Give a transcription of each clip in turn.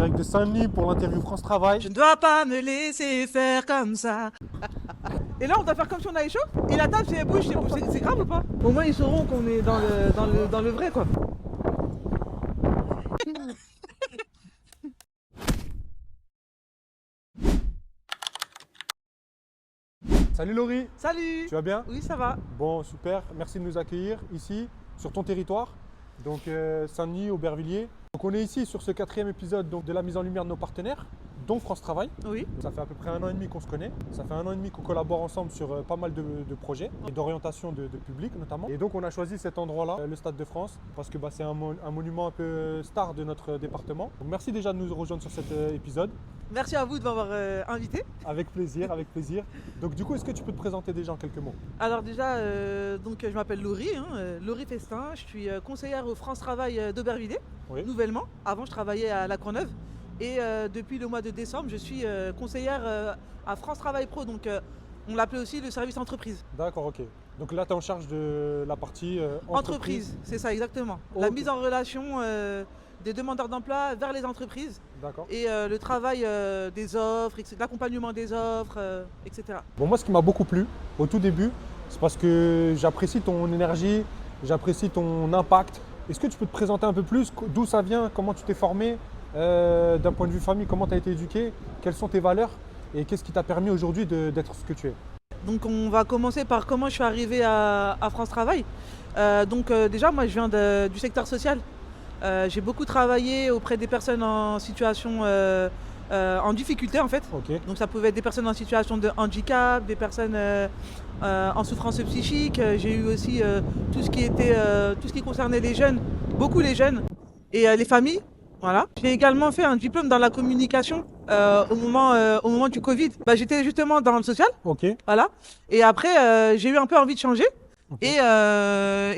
direct de Saint-Denis pour l'interview France Travail. Je ne dois pas me laisser faire comme ça. Et là, on doit faire comme si on avait chaud. Et la table, c'est bouge, c'est grave ou pas? Au moins, ils sauront qu'on est dans le vrai, quoi. Salut Laurie, Salut! tu vas bien? Oui, ça va. Bon, super, merci de nous accueillir ici, sur ton territoire, donc Saint-Denis, Aubervilliers. Donc on est ici sur ce 4e épisode donc, de la mise en lumière de nos partenaires, dont France Travail. Oui. Ça fait à peu près 1 an et demi qu'on se connaît. Ça fait 1 an et demi qu'on collabore ensemble sur pas mal de projets et d'orientation de public notamment. Et donc on a choisi cet endroit-là, le Stade de France, parce que c'est un monument un peu star de notre département. Donc merci déjà de nous rejoindre sur cet épisode. Merci à vous de m'avoir invité. Avec plaisir, avec plaisir. Donc du coup, est-ce que tu peux te présenter déjà en quelques mots? Alors déjà, donc, je m'appelle Laurie, Laurie Festin. Je suis conseillère au France Travail d'Aubervilliers, Oui. nouvellement. Avant, je travaillais à La Courneuve. Et depuis le mois de décembre, je suis conseillère à France Travail Pro. Donc on l'appelait aussi le service entreprise. D'accord, ok. Donc là, tu es en charge de la partie Entreprise, c'est ça exactement. La Ok. mise en relation des demandeurs d'emploi vers les entreprises D'accord. et le travail des offres, l'accompagnement des offres, etc. Bon, moi, ce qui m'a beaucoup plu au tout début, c'est parce que j'apprécie ton énergie, j'apprécie ton impact. Est-ce que tu peux te présenter un peu plus d'où ça vient, comment tu t'es formé, d'un point de vue famille, comment tu as été éduqué, quelles sont tes valeurs et qu'est-ce qui t'a permis aujourd'hui d'être ce que tu es? Donc on va commencer par comment je suis arrivée à France Travail. Déjà, moi je viens du secteur social. J'ai beaucoup travaillé auprès des personnes en situation, en difficulté en fait. Ok. Donc ça pouvait être des personnes en situation de handicap, des personnes en souffrance psychique. J'ai eu aussi tout ce qui concernait les jeunes, beaucoup les jeunes et les familles. Voilà. J'ai également fait un diplôme dans la communication au moment du Covid. J'étais justement dans le social, Ok. voilà. Et après, j'ai eu un peu envie de changer. Ok. Et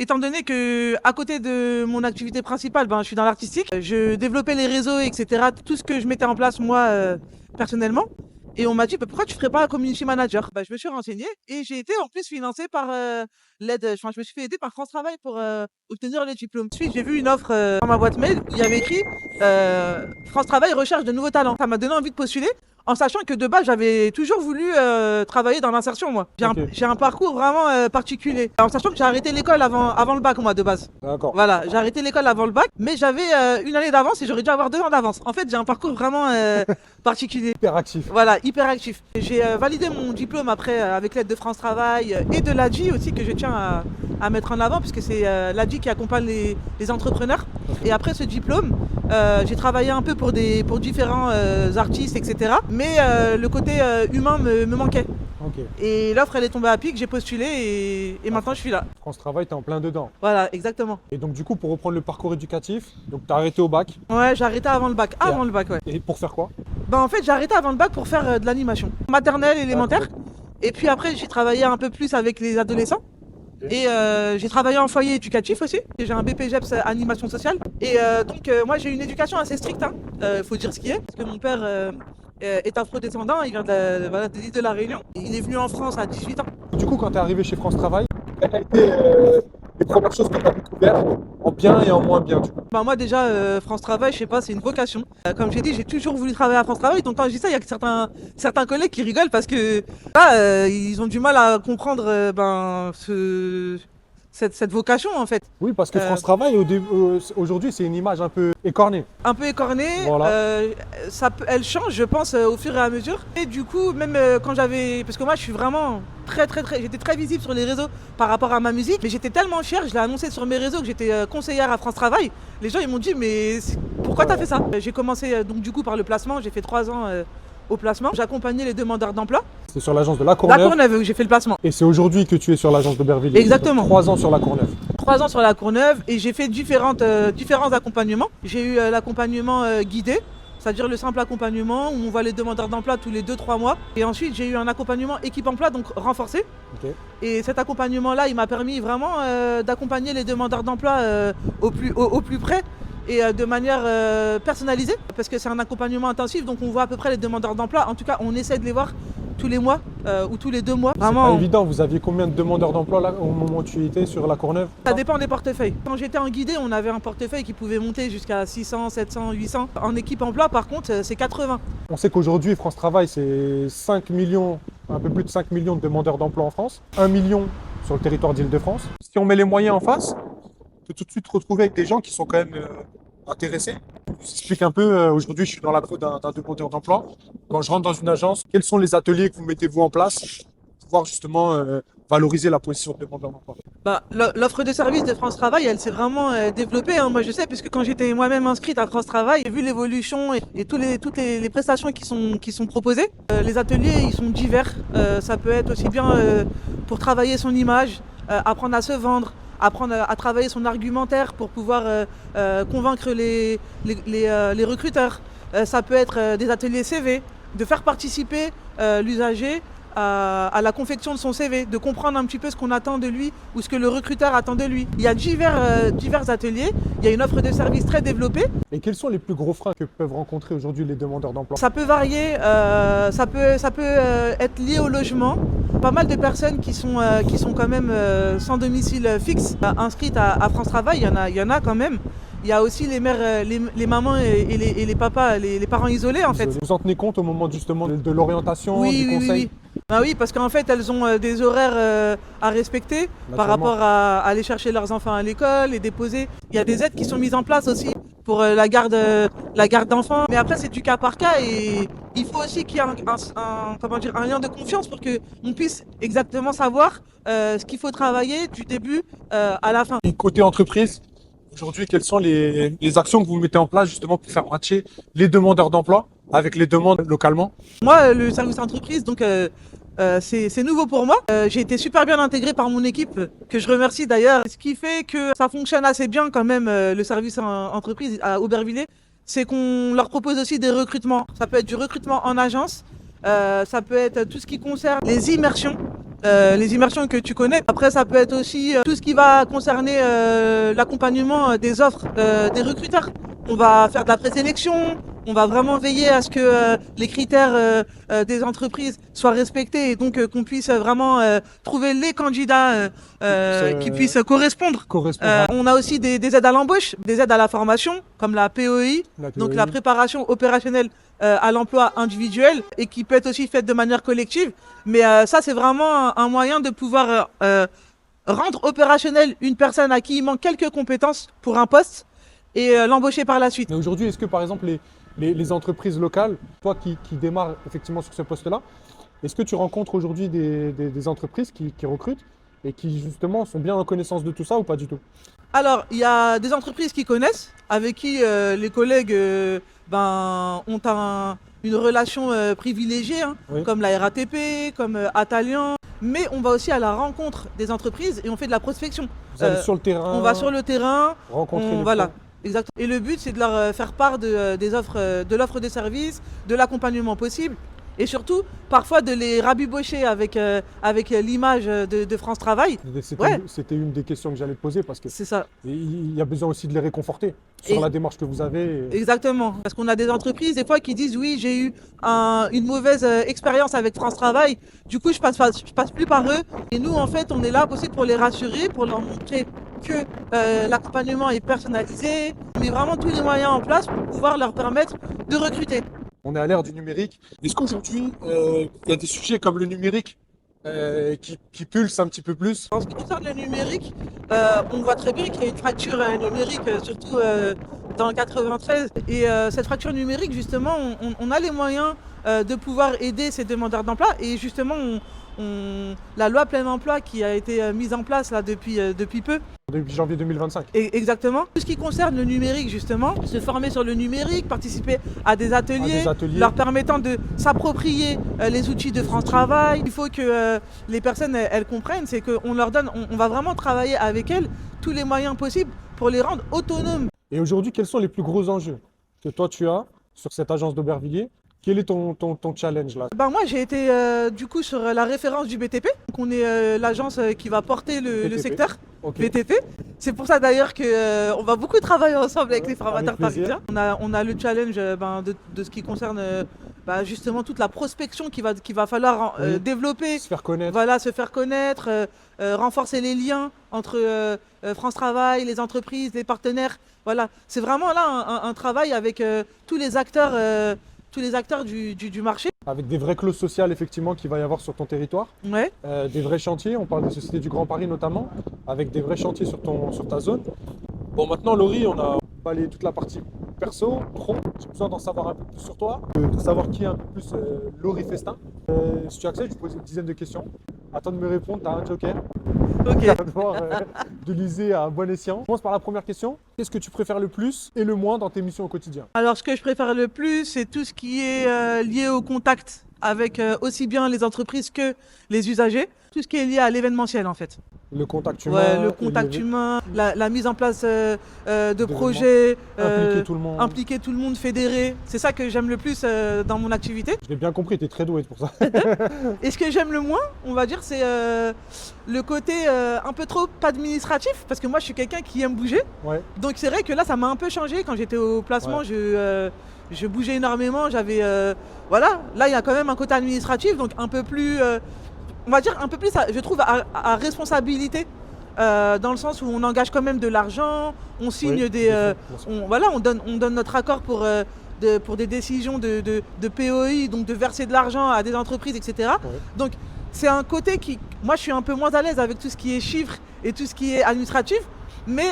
étant donné que à côté de mon activité principale, je suis dans l'artistique, je développais les réseaux, etc. Tout ce que je mettais en place moi personnellement. Et on m'a dit pourquoi tu ferais pas un community manager? Je me suis renseignée et j'ai été en plus financée par l'aide. Enfin, je me suis fait aider par France Travail pour obtenir le diplôme. Ensuite, j'ai vu une offre dans ma boîte mail où il y avait écrit France Travail recherche de nouveaux talents. Ça m'a donné envie de postuler. En sachant que de base, j'avais toujours voulu travailler dans l'insertion, moi. J'ai un parcours vraiment particulier. En sachant que j'ai arrêté l'école avant le bac, moi, de base. D'accord. Voilà, j'ai arrêté l'école avant le bac, mais j'avais une année d'avance et j'aurais dû avoir 2 ans d'avance. En fait, j'ai un parcours vraiment particulier. Hyper actif. Voilà, hyper actif. J'ai validé mon diplôme après avec l'aide de France Travail et de l'ADJI aussi, que je tiens à mettre en avant, puisque c'est l'ADJI qui accompagne les entrepreneurs. Et après ce diplôme, j'ai travaillé un peu pour différents artistes, etc. Mais le côté humain me manquait. Ok. Et l'offre, elle est tombée à pic, j'ai postulé et maintenant je suis là. France Travail, tu es en plein dedans. Voilà, exactement. Et donc du coup, pour reprendre le parcours éducatif, donc tu as arrêté au bac. Ouais, j'ai arrêté avant le bac. Avant le bac, ouais. Et pour faire quoi? En fait, j'ai arrêté avant le bac pour faire de l'animation. Maternelle, élémentaire. Et puis après, j'ai travaillé un peu plus avec les adolescents. Ok. Et j'ai travaillé en foyer éducatif aussi. J'ai un BPGEPS animation sociale. Et moi, j'ai une éducation assez stricte, faut dire ce qui est. Parce que mon père est afro-descendant, il vient de l'île de la Réunion. Il est venu en France à 18 ans. Du coup, quand tu es arrivé chez France Travail, quelles ont été les premières choses que tu as découvertes, en bien et en moins bien du coup? Moi déjà, France Travail, je sais pas, c'est une vocation. Comme j'ai dit, j'ai toujours voulu travailler à France Travail. Donc quand je dis ça, il y a que certains collègues qui rigolent parce que là, ils ont du mal à comprendre cette vocation en fait. Oui, parce que France Travail, aujourd'hui, c'est une image un peu écornée. Un peu écornée, Voilà. elle change je pense au fur et à mesure. Et du coup, même quand parce que moi je suis vraiment j'étais très visible sur les réseaux par rapport à ma musique. Mais j'étais tellement fière, je l'ai annoncé sur mes réseaux que j'étais conseillère à France Travail. Les gens ils m'ont dit mais pourquoi t'as fait ça? J'ai commencé donc du coup par le placement, j'ai fait 3 ans au placement. J'accompagnais les demandeurs d'emploi. C'est sur l'agence de La La Courneuve. Courneuve où j'ai fait le placement. Et c'est aujourd'hui que tu es sur l'agence d'Aubervilliers. Exactement. Donc, 3 ans sur La Courneuve. 3 ans sur La Courneuve et j'ai fait différents accompagnements. J'ai eu l'accompagnement guidé, c'est-à-dire le simple accompagnement où on voit les demandeurs d'emploi tous les 2-3 mois. Et ensuite j'ai eu un accompagnement équipe emploi, donc renforcé. Ok. Et cet accompagnement-là, il m'a permis vraiment d'accompagner les demandeurs d'emploi au plus près et de manière personnalisée, parce que c'est un accompagnement intensif, donc on voit à peu près les demandeurs d'emploi. En tout cas, on essaie de les voir tous les mois ou tous les 2 mois. C'est pas Vraiment, évident. Vous aviez combien de demandeurs d'emploi là au moment où tu étais sur la Courneuve? ça dépend des portefeuilles. Quand j'étais en guidé, on avait un portefeuille qui pouvait monter jusqu'à 600, 700, 800. En équipe emploi, par contre, c'est 80. On sait qu'aujourd'hui, France Travail, c'est 5 millions, un peu plus de 5 millions de demandeurs d'emploi en France, 1 million sur le territoire d'Île-de-France. Si on met les moyens en face, on peut tout de suite retrouver avec des gens qui sont quand même intéressés. Je vous explique un peu, aujourd'hui je suis dans la peau d'un demandeur d'emploi. Quand je rentre dans une agence, quels sont les ateliers que vous mettez vous en place pour pouvoir justement valoriser la position de demandeur d'emploi? Bah, l'offre de service de France Travail, elle s'est vraiment développée, hein. Moi, je sais, puisque quand j'étais moi-même inscrite à France Travail, j'ai vu l'évolution et toutes les prestations qui sont proposées. Les ateliers, ils sont divers. Ça peut être aussi bien pour travailler son image, apprendre à se vendre, apprendre à travailler son argumentaire pour pouvoir convaincre les recruteurs. Ça peut être des ateliers CV, de faire participer l'usager à la confection de son CV, de comprendre un petit peu ce qu'on attend de lui ou ce que le recruteur attend de lui. Il y a divers ateliers, il y a une offre de service très développée. Et quels sont les plus gros freins que peuvent rencontrer aujourd'hui les demandeurs d'emploi? Ça peut varier, ça peut être lié au logement. Pas mal de personnes qui sont quand même sans domicile fixe, inscrites à France Travail, il y en a quand même. Il y a aussi les mères, les mamans et les papas, les parents isolés en fait. Vous en tenez compte au moment justement de l'orientation, du conseil? Ah oui, parce qu'en fait, elles ont des horaires à respecter par rapport à aller chercher leurs enfants à l'école, les déposer. Il y a des aides qui sont mises en place aussi pour la garde d'enfants. Mais après, c'est du cas par cas et il faut aussi qu'il y ait un lien de confiance pour qu'on puisse exactement savoir ce qu'il faut travailler du début à la fin. Et côté entreprise, aujourd'hui, quelles sont les actions que vous mettez en place justement pour faire matcher les demandeurs d'emploi avec les demandes localement? Moi, le service entreprise, donc c'est nouveau pour moi. J'ai été super bien intégré par mon équipe, que je remercie d'ailleurs. Ce qui fait que ça fonctionne assez bien quand même, le service entreprise à Aubervilliers, c'est qu'on leur propose aussi des recrutements. Ça peut être du recrutement en agence, ça peut être tout ce qui concerne les immersions. Les immersions que tu connais. Après, ça peut être aussi tout ce qui va concerner l'accompagnement des offres des recruteurs. On va faire de la présélection, on va vraiment veiller à ce que les critères des entreprises soient respectés et donc qu'on puisse vraiment trouver les candidats qui puissent correspondre. On a aussi des aides à l'embauche, des aides à la formation, comme la POI, donc la préparation opérationnelle à l'emploi individuel et qui peut être aussi faite de manière collective. Mais ça, c'est vraiment un moyen de pouvoir rendre opérationnel une personne à qui il manque quelques compétences pour un poste et l'embaucher par la suite. Mais aujourd'hui, est-ce que par exemple les entreprises locales, toi qui démarres effectivement sur ce poste-là, est-ce que tu rencontres aujourd'hui des entreprises qui recrutent et qui justement sont bien en connaissance de tout ça ou pas du tout? Alors, il y a des entreprises qui connaissent, avec qui les collègues ont une relation privilégiée, hein, Oui. comme la RATP, comme Atalian. Mais on va aussi à la rencontre des entreprises et on fait de la prospection. Vous allez sur le terrain, On va sur le terrain, rencontrer les voilà. gens. Exactement. Et le but, c'est de leur faire part des offres, de l'offre de services, de l'accompagnement possible. Et surtout, parfois de les rabibocher avec l'image de France Travail. C'était une des questions que j'allais te poser parce que C'est ça. il y a besoin aussi de les réconforter sur la démarche que vous avez. Exactement. Parce qu'on a des entreprises des fois qui disent oui, j'ai eu une mauvaise expérience avec France Travail. Du coup, je passe plus par eux. Et nous, en fait, on est là aussi pour les rassurer, pour leur montrer que l'accompagnement est personnalisé, mais vraiment tous les moyens en place pour pouvoir leur permettre de recruter. On est à l'ère du numérique. Est-ce qu'aujourd'hui, il y a des sujets comme le numérique qui pulsent un petit peu plus? En ce qui concerne le numérique, on voit très bien qu'il y a une fracture numérique, surtout dans le 93. Et cette fracture numérique, justement, on a les moyens de pouvoir aider ces demandeurs d'emploi. Et justement, la loi plein emploi qui a été mise en place là, depuis peu. Depuis janvier 2025. Exactement. Tout ce qui concerne le numérique, justement, se former sur le numérique, participer à des ateliers, leur permettant de s'approprier les outils de France Travail. Il faut que les personnes elles comprennent, c'est qu'on leur donne, on va vraiment travailler avec elles tous les moyens possibles pour les rendre autonomes. Et aujourd'hui, quels sont les plus gros enjeux que toi tu as sur cette agence d'Aubervilliers? Quel est ton challenge là? Moi j'ai été du coup sur la référence du BTP. Donc on est l'agence qui va porter le secteur BTP. C'est pour ça d'ailleurs qu'on va beaucoup travailler ensemble avec les formateurs parisiens. On a le challenge de ce qui concerne bah, justement toute la prospection qu'il va falloir Oui. développer. Se faire connaître. Voilà, se faire connaître, renforcer les liens entre France Travail, les entreprises, les partenaires. Voilà, c'est vraiment là un travail avec tous les acteurs du marché. Avec des vraies clauses sociales, effectivement, qu'il va y avoir sur ton territoire. Ouais. Des vrais chantiers, on parle des sociétés du Grand Paris notamment, avec des vrais chantiers sur ta zone. Bon, maintenant, Laurie, on a balayé toute la partie perso, pro. J'ai besoin d'en savoir un peu plus sur toi, de savoir qui est un peu plus Laurie Festin. Si tu acceptes, je vais poser une dizaine de questions. Attends de me répondre, tu as un joker. Ok. Tu vas devoir de liser à bon escient. Je commence par la première question. Qu'est-ce que tu préfères le plus et le moins dans tes missions au quotidien? Alors, ce que je préfère le plus, c'est tout ce qui est lié au contact avec aussi bien les entreprises que les usagers. Tout ce qui est lié à l'événementiel, en fait. Le contact humain. Ouais, le et contact les- humain, la mise en place de D'événements. projets, Impliquer tout le monde. impliquer tout le monde, fédérer. C'est ça que j'aime le plus dans mon activité. Je l'ai bien compris, tu es très doué pour ça. Et ce que j'aime le moins, on va dire, c'est le côté un peu trop administratif, parce que moi, je suis quelqu'un qui aime bouger. Ouais. Donc c'est vrai que là, ça m'a un peu changé. Quand j'étais au placement, Ouais. je bougeais énormément. J'avais, voilà, là, il y a quand même un côté administratif, donc un peu plus, on va dire, un peu plus, je trouve, à responsabilité. Dans le sens où on engage quand même de l'argent, on signe Oui, des, bien sûr. voilà, on donne notre accord pour des décisions de POI, donc de verser de l'argent à des entreprises, etc. Ouais. Donc c'est un côté qui, moi je suis un peu moins à l'aise avec tout ce qui est chiffres et tout ce qui est administratif, mais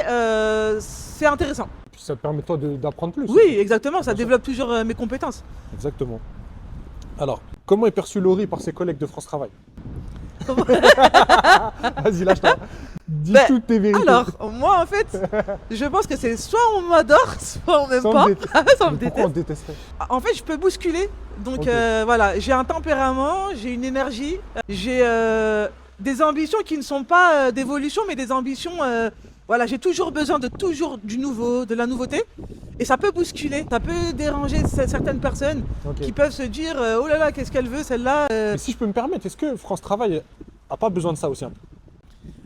c'est intéressant. Puis ça te permet toi d'apprendre plus. Oui, exactement, ça Bien sûr. développe toujours mes compétences. Exactement. Alors, comment est perçu Laurie par ses collègues de France Travail? Vas-y, lâche-toi. Dis Ben, toutes tes vérités. Alors, moi en fait, je pense que c'est soit on m'adore, soit on m'aime Ça, on pas. me déteste. Ça me Mais pourquoi on déteste. te détesterait? En fait, je peux bousculer. Donc Ok. voilà, j'ai un tempérament, j'ai une énergie, j'ai des ambitions qui ne sont pas d'évolution, mais des ambitions. Voilà, j'ai toujours besoin de toujours du nouveau, de la nouveauté. Et ça peut bousculer, ça peut déranger certaines personnes Ok. qui peuvent se dire oh là là, qu'est-ce qu'elle veut celle-là. Mais si je peux me permettre, est-ce que France Travail a pas besoin de ça aussi un peu?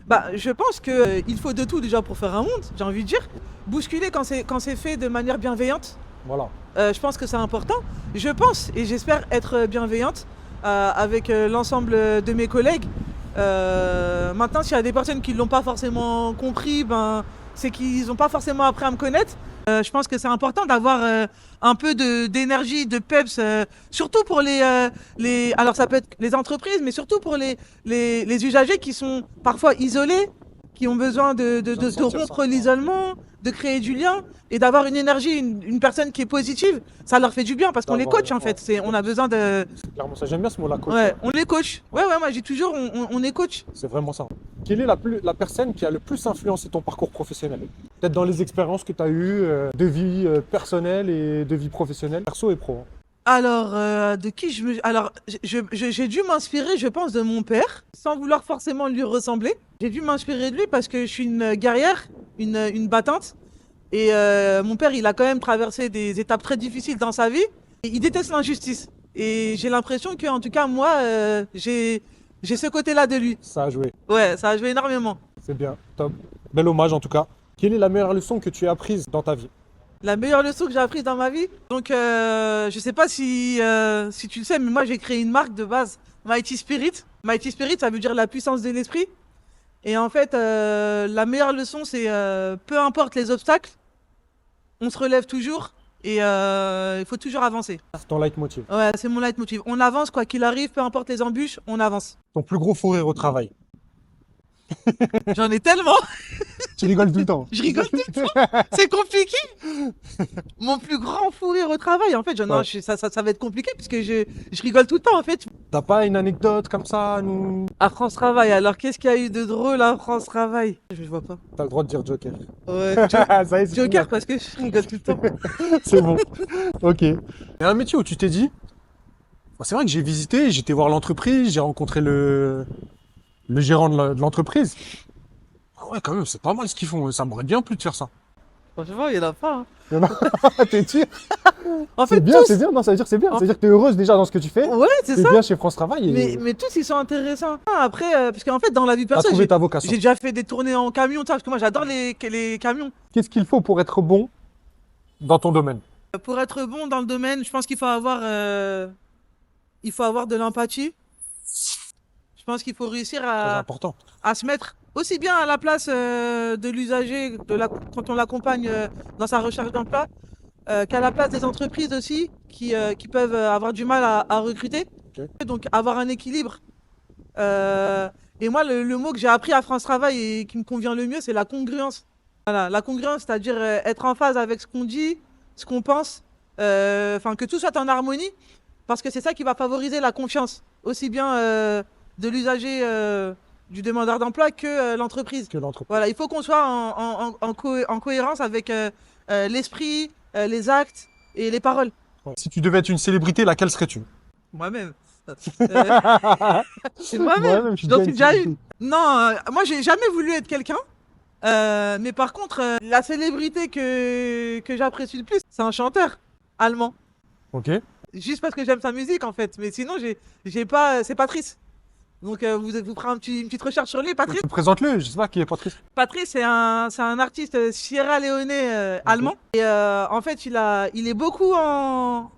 Bah, je pense qu'il faut de tout déjà pour faire un monde, j'ai envie de dire. Bousculer quand c'est fait de manière bienveillante. Voilà. Je pense que c'est important. Je pense et j'espère être bienveillante avec l'ensemble de mes collègues. Maintenant, s'il y a des personnes qui ne l'ont pas forcément compris, ben, c'est qu'ils n'ont pas forcément appris à me connaître. Je pense que c'est important d'avoir un peu d'énergie, de peps, surtout pour alors ça peut être les entreprises, mais surtout pour les usagers qui sont parfois isolés, qui ont besoin de sentir rompre ça. l'isolement, de créer du lien et d'avoir une énergie, une personne qui est positive. Ça leur fait du bien parce qu'on les D'avoir- coach en fait. ouais. On a besoin de... C'est clairement ça. J'aime bien ce mot-là, coach. Ouais, on les coach. Ouais, moi j'ai toujours, on est coach. C'est vraiment ça. Quelle est la personne qui a le plus influencé ton parcours professionnel? Peut-être dans les expériences que tu as eues de vie personnelle et de vie professionnelle, perso et pro. Hein. Alors, de qui je me... Alors, j'ai dû m'inspirer, je pense, de mon père, sans vouloir forcément lui ressembler. J'ai dû m'inspirer de lui parce que je suis une guerrière, une battante. Et mon père, il a quand même traversé des étapes très difficiles dans sa vie. Et il déteste l'injustice. Et j'ai l'impression que, en tout cas, moi, j'ai ce côté-là de lui. Ça a joué. Ouais, ça a joué énormément. C'est bien. Top. Bel hommage en tout cas. Quelle est la meilleure leçon que tu as apprise dans ta vie? La meilleure leçon que j'ai apprise dans ma vie. Donc, je sais pas si tu le sais, mais moi, j'ai créé une marque de base, Mighty Spirit. Mighty Spirit, ça veut dire la puissance de l'esprit. Et en fait, la meilleure leçon, c'est peu importe les obstacles, on se relève toujours et il faut toujours avancer. C'est ton leitmotiv. Ouais, c'est mon leitmotiv. On avance, quoi qu'il arrive, peu importe les embûches, on avance. Ton plus gros fou rire au travail. J'en ai tellement, Tu rigoles tout le temps. je rigole tout le temps. C'est compliqué. Mon plus grand fou rire au travail, en fait, Ouais. ça va être compliqué parce que je rigole tout le temps, en fait. T'as pas une anecdote comme ça à nous? À France Travail, alors qu'est-ce qu'il y a eu de drôle à France Travail? Je vois pas. T'as le droit de dire Joker. Ouais, Ça y est, c'est Joker, fini. parce que je rigole tout le temps. C'est bon. Ok. Il y a un métier où tu t'es dit, bah, c'est vrai que j'ai visité, j'étais voir l'entreprise, j'ai rencontré le gérant de l'entreprise. Ah ouais, quand même, c'est pas mal ce qu'ils font. Ça m'aurait bien plu de faire ça. Franchement, il y en a pas. Hein. Il y en a- T'es sûr? En fait, C'est bien, tous. c'est bien. Non, ça veut dire que c'est bien. Ça veut dire que t'es heureuse déjà dans ce que tu fais. Ouais, c'est T'es ça. bien chez France Travail et Mais tous, ils sont intéressants. Après, parce qu'en fait, dans la vie t'as perso, trouvé ta vocation. j'ai déjà fait des tournées en camion, ça, parce que moi, j'adore les camions. Qu'est-ce qu'il faut pour être bon dans ton domaine? Pour être bon dans le domaine, je pense il faut avoir de l'empathie. Je pense qu'il faut réussir Très important. à se mettre aussi bien à la place de l'usager quand on l'accompagne dans sa recherche d'emploi, qu'à la place des entreprises aussi qui peuvent avoir du mal à recruter. Ok. Donc avoir un équilibre. Euh, et moi, le mot que j'ai appris à France Travail et qui me convient le mieux, c'est la congruence. Voilà, la congruence, c'est-à-dire être en phase avec ce qu'on dit, ce qu'on pense, enfin que tout soit en harmonie, parce que c'est ça qui va favoriser la confiance, aussi bien de l'usager, du demandeur d'emploi que l'entreprise. Que l'entreprise. Voilà, il faut qu'on soit en cohérence avec l'esprit, les actes et les paroles. Ouais. Si tu devais être une célébrité, laquelle serais-tu? Moi-même. C'est moi-même. Moi-même, je suis J'en suis déjà une. une. Non, moi j'ai jamais voulu être quelqu'un. Mais par contre, la célébrité que j'apprécie le plus, c'est un chanteur allemand. Ok. Juste parce que j'aime sa musique en fait. Mais sinon, j'ai pas. C'est Patrice. Donc vous ferez une petite recherche sur lui. Patrice, Présente-le, je sais pas qui est Patrice. Patrice c'est un artiste sierra-léonais allemand. Et en fait, il est beaucoup en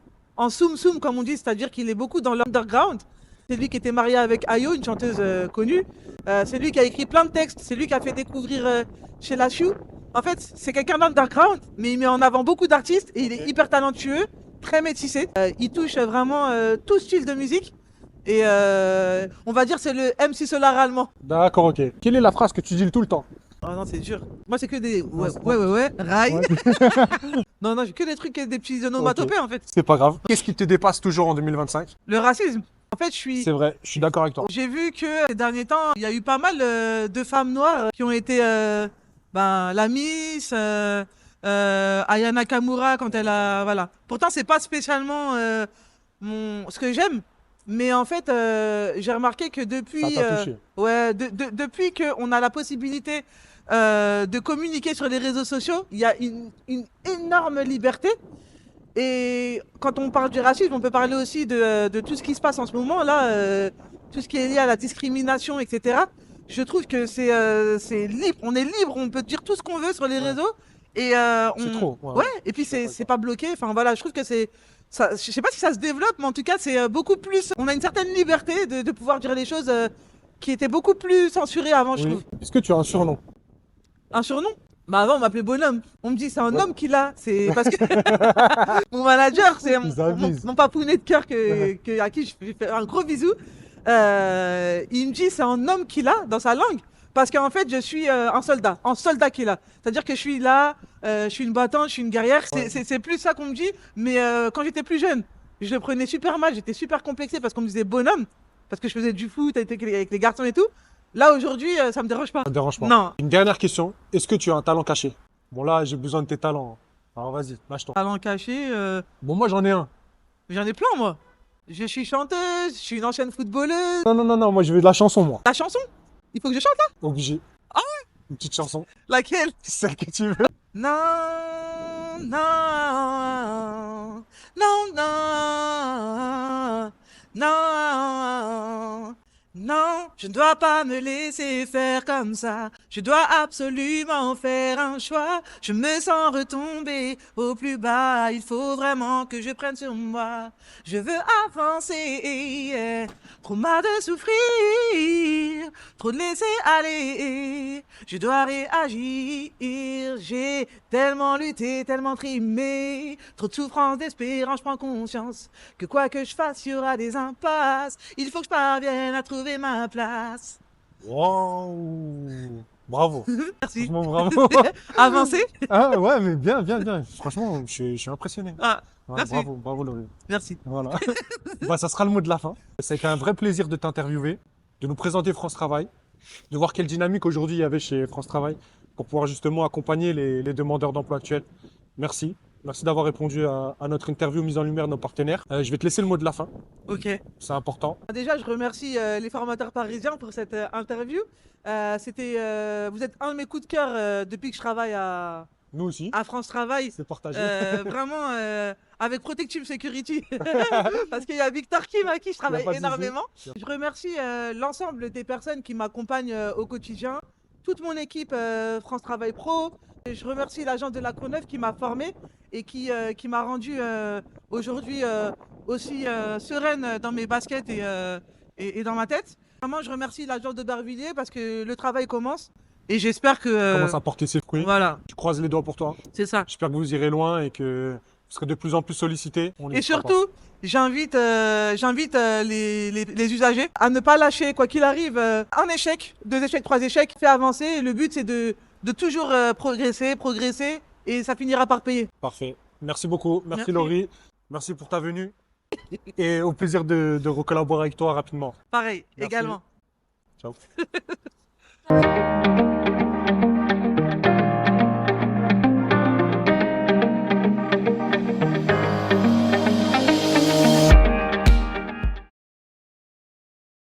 soum-soum, comme on dit, c'est-à-dire qu'il est beaucoup dans l'underground. C'est lui qui était marié avec Ayo, une chanteuse connue. C'est lui qui a écrit plein de textes. C'est lui qui a fait découvrir chez La Chou. En fait, c'est quelqu'un d'underground, mais il met en avant beaucoup d'artistes et il est hyper talentueux, très métissé. Il touche vraiment tout style de musique. Et on va dire c'est le MC Solar allemand. D'accord, ok. Quelle est la phrase que tu dis tout le temps? Oh non, c'est dur. Moi, c'est que des. Ouais, c'est ouais, rail. Ouais. Non, non, j'ai que des trucs, des petits onomatopées en fait. C'est pas grave. Qu'est-ce qui te dépasse toujours en 2025? Le racisme. En fait, C'est vrai, je suis d'accord avec toi. j'ai vu que ces derniers temps, il y a eu pas mal de femmes noires qui ont été la Miss, Aya Nakamura quand elle a. Voilà. Pourtant, c'est pas spécialement ce que j'aime. Mais en fait, j'ai remarqué que Ça depuis, t'a touché. ouais, depuis qu'on a la possibilité de communiquer sur les réseaux sociaux, il y a une énorme liberté. Et quand on parle du racisme, on peut parler aussi de tout ce qui se passe en ce moment, là, tout ce qui est lié à la discrimination, etc. Je trouve que c'est libre, on est libre, on peut dire tout ce qu'on veut sur les Ouais. réseaux. Et C'est trop. ouais, et puis c'est pas bloqué. Enfin voilà, je trouve que je sais pas si ça se développe, mais en tout cas c'est beaucoup plus. On a une certaine liberté de pouvoir dire les choses qui étaient beaucoup plus censurées avant, je Oui. trouve. Est-ce que tu as un surnom? Un surnom? Bah avant on m'appelait bonhomme. On me dit c'est un Ouais. homme qui l'a. C'est parce que mon manager, c'est Ils abusent. mon papounet de cœur à qui je fais un gros bisou. Il me dit c'est un homme qui l'a dans sa langue. Parce qu'en fait, je suis un soldat qui est là. C'est-à-dire que je suis là, je suis une battante, je suis une guerrière. Ouais. C'est plus ça qu'on me dit. Mais quand j'étais plus jeune, je le prenais super mal. J'étais super complexé parce qu'on me disait bonhomme. Parce que je faisais du foot avec les garçons et tout. Là, aujourd'hui, ça me dérange pas. Ça te dérange pas? Non. Une dernière question. Est-ce que tu as un talent caché? Bon là, j'ai besoin de tes talents. Alors vas-y, lâche-toi. Talent caché, Bon, moi j'en ai un. j'en ai plein, moi. Je suis chanteuse, je suis une ancienne footballeuse. Non, non, non, non, moi je veux de la chanson, moi. La chanson? Il faut que je chante là? Obligé. Ah Une petite chanson. Laquelle? Celle que tu veux. Non, non, non, non, non, non, je ne dois pas me laisser faire comme ça. Je dois absolument faire un choix. Je me sens retomber au plus bas. Il faut vraiment que je prenne sur moi. Je veux avancer. Trop marre de souffrir, trop de laisser aller. Je dois réagir. J'ai tellement lutté, tellement trimé. Trop de souffrance, d'espérance, je prends conscience que quoi que je fasse, il y aura des impasses. Il faut que je parvienne à trouver ma place. Waouh. Bravo. Merci. Franchement, bravo. Avancer. Ah ouais, mais bien, bien, bien. Franchement, je suis impressionné. Ah, Ouais, merci. bravo, bravo Laurie. merci. Voilà. Bah, ça sera le mot de la fin. Ça a été un vrai plaisir de t'interviewer, de nous présenter France Travail, de voir quelle dynamique aujourd'hui il y avait chez France Travail pour pouvoir justement accompagner les demandeurs d'emploi actuels. Merci. Merci d'avoir répondu à notre interview, mise en lumière de nos partenaires. Je vais te laisser le mot de la fin. Ok. C'est important. Déjà, je remercie les formateurs parisiens pour cette interview. Vous êtes un de mes coups de cœur depuis que je travaille Nous aussi. à France Travail. C'est partagé. Vraiment avec Protective Security parce qu'il y a Victor Kim à qui je travaille pas de souci. énormément. Je remercie l'ensemble des personnes qui m'accompagnent au quotidien, toute mon équipe France Travail Pro Je remercie l'agence de la Courneuve qui m'a formée et qui m'a rendu aujourd'hui aussi sereine dans mes baskets et dans ma tête. Vraiment, je remercie l'agence de Bervilliers parce que le travail commence et j'espère que... Commence à porter ses fruits. Voilà, Je croise les doigts pour toi. c'est ça. J'espère que vous irez loin et que vous serez de plus en plus sollicité. On Et n'hésitera pas. surtout, j'invite les usagers à ne pas lâcher, quoi qu'il arrive. Un échec, 2 échecs, 3 échecs, fait avancer. Et le but, c'est de toujours progresser et ça finira par payer. Parfait. Merci beaucoup. Merci, Merci. Laurie. Merci pour ta venue. Et au plaisir de recollaborer avec toi rapidement. Pareil, Merci. également. Ciao.